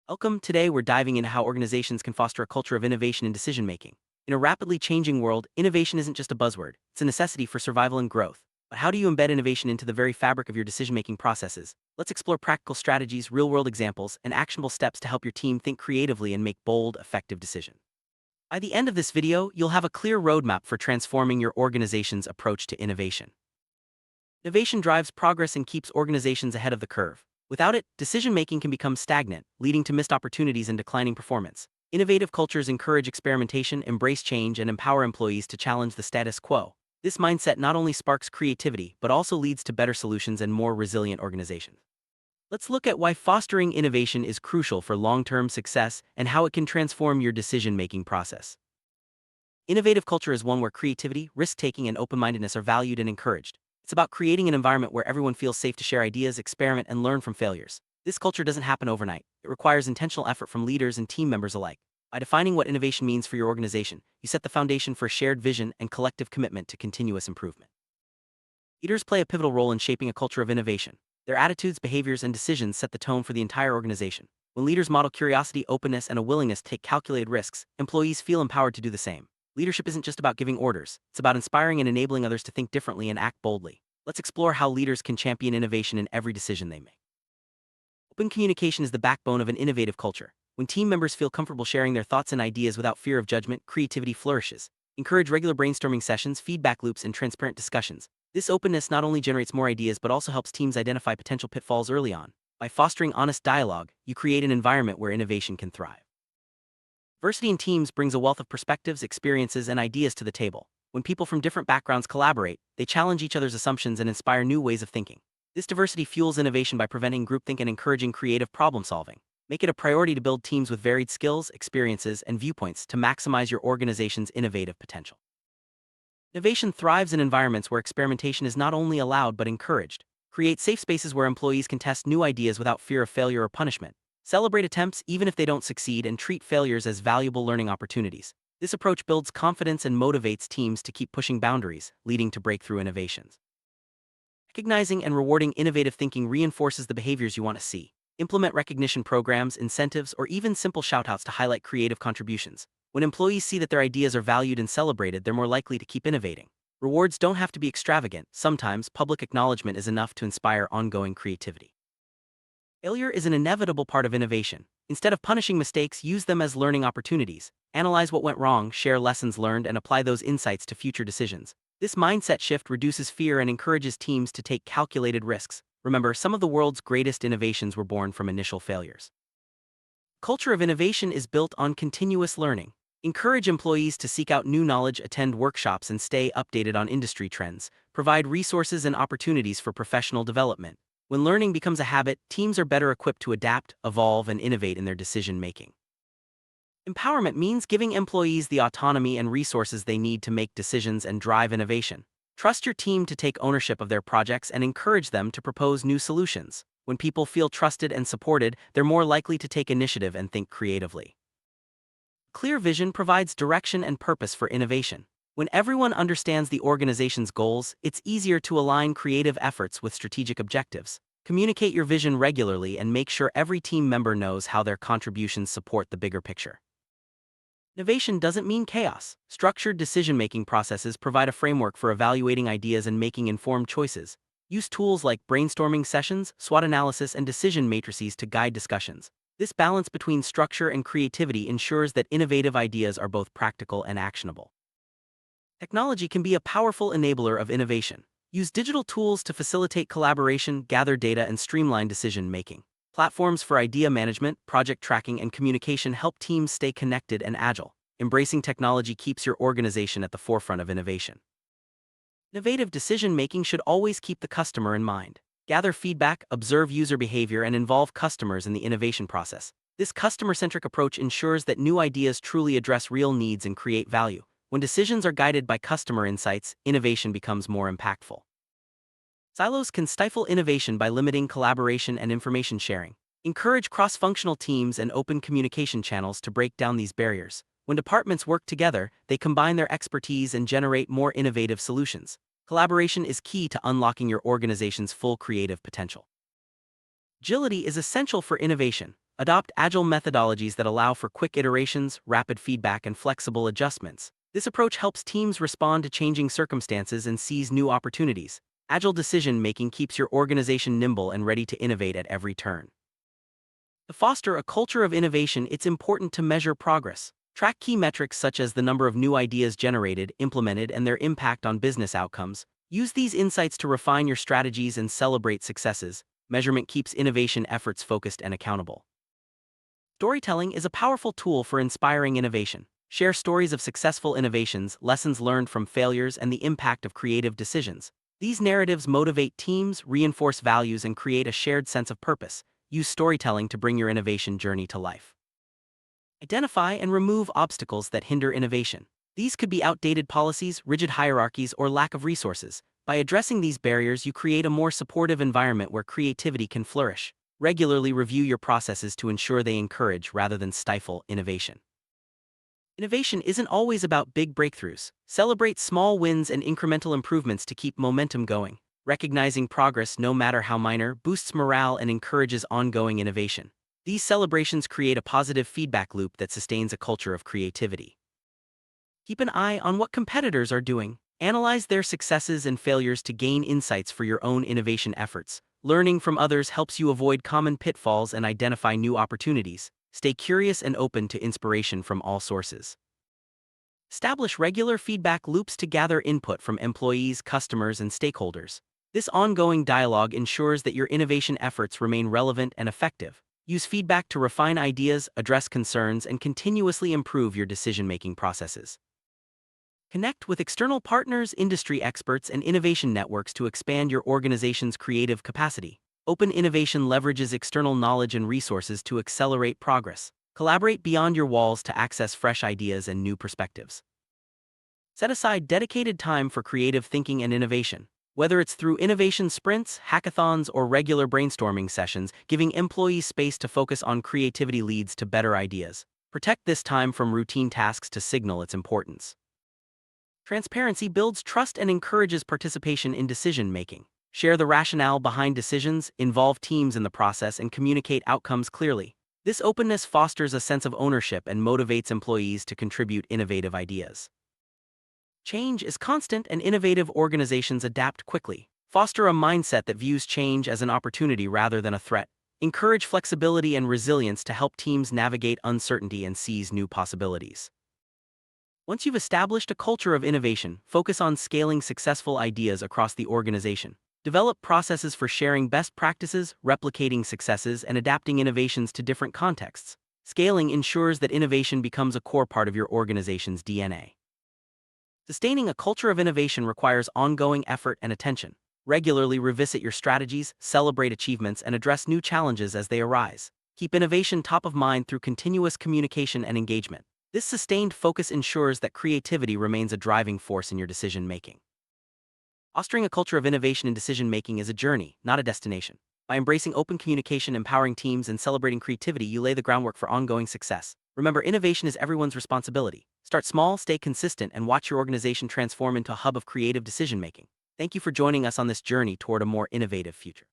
Welcome. Today, we're diving into how organizations can foster a culture of innovation and decision making. In a rapidly changing world, innovation isn't just a buzzword, it's a necessity for survival and growth. But how do you embed innovation into the very fabric of your decision making processes? Let's explore practical strategies, real world examples, and actionable steps to help your team think creatively and make bold, effective decisions. By the end of this video, you'll have a clear roadmap for transforming your organization's approach to innovation. Innovation drives progress and keeps organizations ahead of the curve. Without it, decision-making can become stagnant, leading to missed opportunities and declining performance. Innovative cultures encourage experimentation, embrace change, and empower employees to challenge the status quo. This mindset not only sparks creativity, but also leads to better solutions and more resilient organizations. Let's look at why fostering innovation is crucial for long-term success and how it can transform your decision-making process. Innovative culture is one where creativity, risk-taking, and open-mindedness are valued and encouraged. It's about creating an environment where everyone feels safe to share ideas, experiment, and learn from failures. This culture doesn't happen overnight. It requires intentional effort from leaders and team members alike. By defining what innovation means for your organization, you set the foundation for a shared vision and collective commitment to continuous improvement. Leaders play a pivotal role in shaping a culture of innovation. Their attitudes, behaviors, and decisions set the tone for the entire organization. When leaders model curiosity, openness, and a willingness to take calculated risks, employees feel empowered to do the same. Leadership isn't just about giving orders, it's about inspiring and enabling others to think differently and act boldly. Let's explore how leaders can champion innovation in every decision they make. Open communication is the backbone of an innovative culture. When team members feel comfortable sharing their thoughts and ideas without fear of judgment, creativity flourishes. Encourage regular brainstorming sessions, feedback loops, and transparent discussions. This openness not only generates more ideas but also helps teams identify potential pitfalls early on. By fostering honest dialogue, you create an environment where innovation can thrive. Diversity in teams brings a wealth of perspectives, experiences, and ideas to the table. When people from different backgrounds collaborate, they challenge each other's assumptions and inspire new ways of thinking. This diversity fuels innovation by preventing groupthink and encouraging creative problem-solving. Make it a priority to build teams with varied skills, experiences, and viewpoints to maximize your organization's innovative potential. Innovation thrives in environments where experimentation is not only allowed but encouraged. Create safe spaces where employees can test new ideas without fear of failure or punishment. Celebrate attempts even if they don't succeed and treat failures as valuable learning opportunities. This approach builds confidence and motivates teams to keep pushing boundaries, leading to breakthrough innovations. Recognizing and rewarding innovative thinking reinforces the behaviors you want to see. Implement recognition programs, incentives, or even simple shoutouts to highlight creative contributions. When employees see that their ideas are valued and celebrated, they're more likely to keep innovating. Rewards don't have to be extravagant. Sometimes, public acknowledgement is enough to inspire ongoing creativity. Failure is an inevitable part of innovation. Instead of punishing mistakes, use them as learning opportunities. Analyze what went wrong, share lessons learned, and apply those insights to future decisions. This mindset shift reduces fear and encourages teams to take calculated risks. Remember, some of the world's greatest innovations were born from initial failures. Culture of innovation is built on continuous learning. Encourage employees to seek out new knowledge, attend workshops, and stay updated on industry trends. Provide resources and opportunities for professional development. When learning becomes a habit, teams are better equipped to adapt, evolve, and innovate in their decision-making. Empowerment means giving employees the autonomy and resources they need to make decisions and drive innovation. Trust your team to take ownership of their projects and encourage them to propose new solutions. When people feel trusted and supported, they're more likely to take initiative and think creatively. Clear vision provides direction and purpose for innovation. When everyone understands the organization's goals, it's easier to align creative efforts with strategic objectives. Communicate your vision regularly and make sure every team member knows how their contributions support the bigger picture. Innovation doesn't mean chaos. Structured decision-making processes provide a framework for evaluating ideas and making informed choices. Use tools like brainstorming sessions, SWOT analysis, and decision matrices to guide discussions. This balance between structure and creativity ensures that innovative ideas are both practical and actionable. Technology can be a powerful enabler of innovation. Use digital tools to facilitate collaboration, gather data, and streamline decision-making. Platforms for idea management, project tracking, and communication help teams stay connected and agile. Embracing technology keeps your organization at the forefront of innovation. Innovative decision-making should always keep the customer in mind. Gather feedback, observe user behavior, and involve customers in the innovation process. This customer-centric approach ensures that new ideas truly address real needs and create value. When decisions are guided by customer insights, innovation becomes more impactful. Silos can stifle innovation by limiting collaboration and information sharing. Encourage cross-functional teams and open communication channels to break down these barriers. When departments work together, they combine their expertise and generate more innovative solutions. Collaboration is key to unlocking your organization's full creative potential. Agility is essential for innovation. Adopt agile methodologies that allow for quick iterations, rapid feedback, and flexible adjustments. This approach helps teams respond to changing circumstances and seize new opportunities. Agile decision making keeps your organization nimble and ready to innovate at every turn. To foster a culture of innovation, it's important to measure progress. Track key metrics such as the number of new ideas generated, implemented, and their impact on business outcomes. Use these insights to refine your strategies and celebrate successes. Measurement keeps innovation efforts focused and accountable. Storytelling is a powerful tool for inspiring innovation. Share stories of successful innovations, lessons learned from failures, and the impact of creative decisions. These narratives motivate teams, reinforce values, and create a shared sense of purpose. Use storytelling to bring your innovation journey to life. Identify and remove obstacles that hinder innovation. These could be outdated policies, rigid hierarchies, or lack of resources. By addressing these barriers, you create a more supportive environment where creativity can flourish. Regularly review your processes to ensure they encourage rather than stifle innovation. Innovation isn't always about big breakthroughs. Celebrate small wins and incremental improvements to keep momentum going. Recognizing progress, no matter how minor, boosts morale and encourages ongoing innovation. These celebrations create a positive feedback loop that sustains a culture of creativity. Keep an eye on what competitors are doing. Analyze their successes and failures to gain insights for your own innovation efforts. Learning from others helps you avoid common pitfalls and identify new opportunities. Stay curious and open to inspiration from all sources. Establish regular feedback loops to gather input from employees, customers, and stakeholders. This ongoing dialogue ensures that your innovation efforts remain relevant and effective. Use feedback to refine ideas, address concerns, and continuously improve your decision-making processes. Connect with external partners, industry experts, and innovation networks to expand your organization's creative capacity. Open innovation leverages external knowledge and resources to accelerate progress. Collaborate beyond your walls to access fresh ideas and new perspectives. Set aside dedicated time for creative thinking and innovation. Whether it's through innovation sprints, hackathons, or regular brainstorming sessions, giving employees space to focus on creativity leads to better ideas. Protect this time from routine tasks to signal its importance. Transparency builds trust and encourages participation in decision-making. Share the rationale behind decisions, involve teams in the process, and communicate outcomes clearly. This openness fosters a sense of ownership and motivates employees to contribute innovative ideas. Change is constant, and innovative organizations adapt quickly. Foster a mindset that views change as an opportunity rather than a threat. Encourage flexibility and resilience to help teams navigate uncertainty and seize new possibilities. Once you've established a culture of innovation, focus on scaling successful ideas across the organization. Develop processes for sharing best practices, replicating successes, and adapting innovations to different contexts. Scaling ensures that innovation becomes a core part of your organization's DNA. Sustaining a culture of innovation requires ongoing effort and attention. Regularly revisit your strategies, celebrate achievements, and address new challenges as they arise. Keep innovation top of mind through continuous communication and engagement. This sustained focus ensures that creativity remains a driving force in your decision-making. Fostering a culture of innovation in decision-making is a journey, not a destination. By embracing open communication, empowering teams, and celebrating creativity, you lay the groundwork for ongoing success. Remember, innovation is everyone's responsibility. Start small, stay consistent, and watch your organization transform into a hub of creative decision-making. Thank you for joining us on this journey toward a more innovative future.